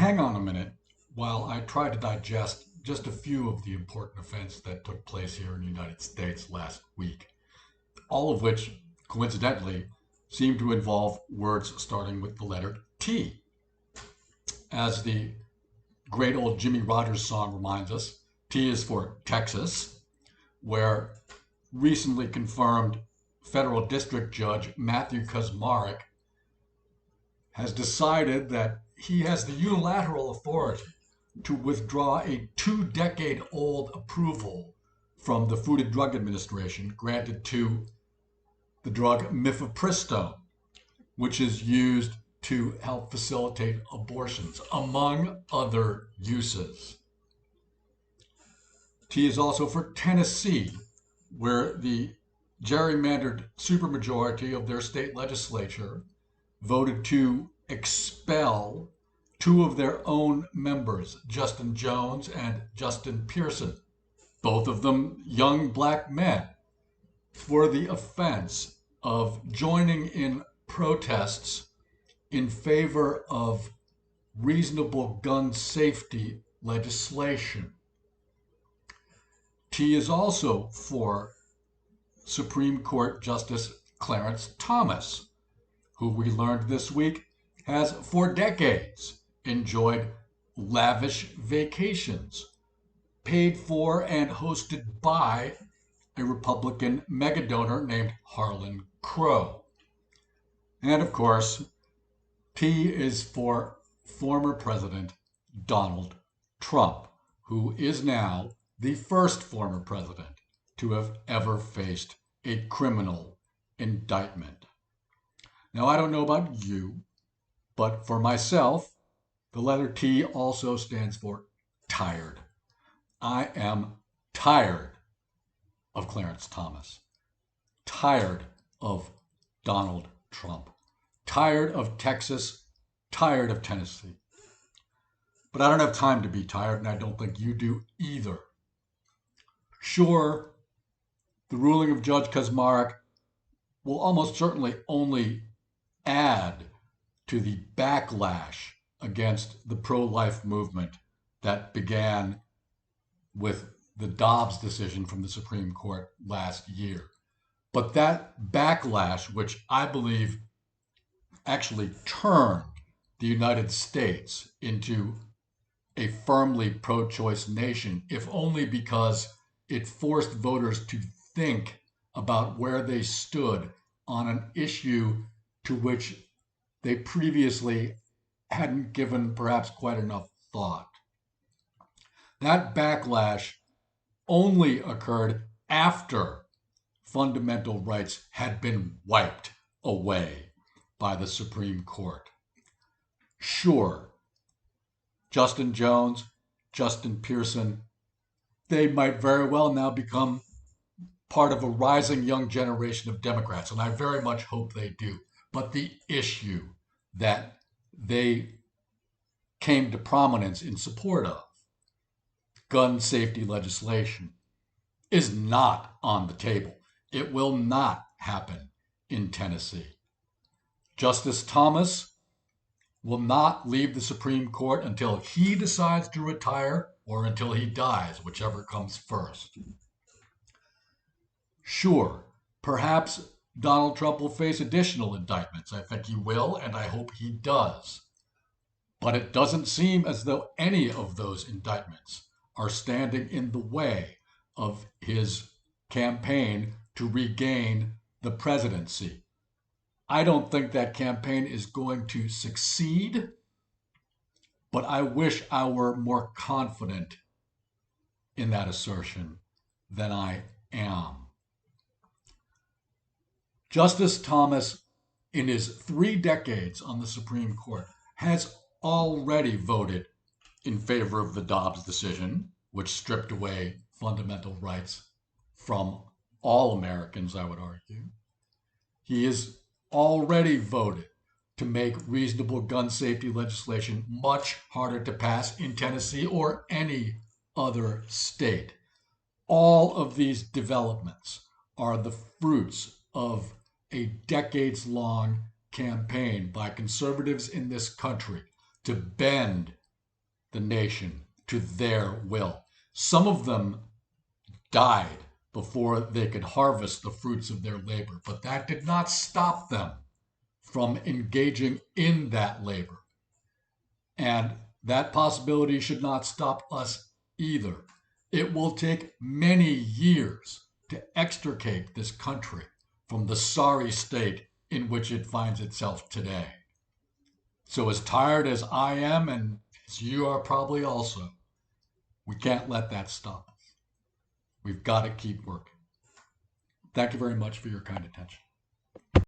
hang on a minute while I try to digest just a few of the important events that took place here in the United States last week, all of which, coincidentally, seem to involve words starting with the letter T. As the great old Jimmy Rogers song reminds us, T is for Texas, where recently confirmed federal district judge Matthew Kacsmaryk has decided that he has the unilateral authority to withdraw a 2-decade-old approval from the Food and Drug Administration granted to the drug mifepristone, which is used to help facilitate abortions, among other uses. T is also for Tennessee, where the gerrymandered supermajority of their state legislature voted to expel two of their own members, Justin Jones and Justin Pearson, both of them young black men, for the offense of joining in protests in favor of reasonable gun safety legislation. T is also for Supreme Court Justice Clarence Thomas, who we learned this week has for decades enjoyed lavish vacations paid for and hosted by a Republican megadonor named Harlan Crow. And of course, T is for former President Donald Trump, who is now the first former president to have ever faced a criminal indictment. Now, I don't know about you, but for myself, the letter T also stands for tired. I am tired of Clarence Thomas, tired of Donald Trump, tired of Texas, tired of Tennessee. But I don't have time to be tired, and I don't think you do either. Sure, the ruling of Judge Kacsmaryk will almost certainly only add to the backlash against the pro-life movement that began with the Dobbs decision from the Supreme Court last year. But that backlash, which I believe actually turned the United States into a firmly pro-choice nation, if only because it forced voters to think about where they stood on an issue to which they previously hadn't given perhaps quite enough thought. That backlash only occurred after fundamental rights had been wiped away by the Supreme Court. Sure, Justin Jones, Justin Pearson, they might very well now become part of a rising young generation of Democrats, and I very much hope they do. But the issue that they came to prominence in support of, gun safety legislation, is not on the table. It will not happen in Tennessee. Justice Thomas will not leave the Supreme Court until he decides to retire or until he dies, whichever comes first. Sure, perhaps Donald Trump will face additional indictments. I think he will, and I hope he does. But it doesn't seem as though any of those indictments are standing in the way of his campaign to regain the presidency. I don't think that campaign is going to succeed, but I wish I were more confident in that assertion than I am. Justice Thomas, in his 3 decades on the Supreme Court, has already voted in favor of the Dobbs decision, which stripped away fundamental rights from all Americans, I would argue. He has already voted to make reasonable gun safety legislation much harder to pass in Tennessee or any other state. All of these developments are the fruits of a decades-long campaign by conservatives in this country to bend the nation to their will. Some of them died before they could harvest the fruits of their labor, but that did not stop them from engaging in that labor. And that possibility should not stop us either. It will take many years to extricate this country from the sorry state in which it finds itself today. So, as tired as I am, and as you are probably also, we can't let that stop us. We've got to keep working. Thank you very much for your kind attention.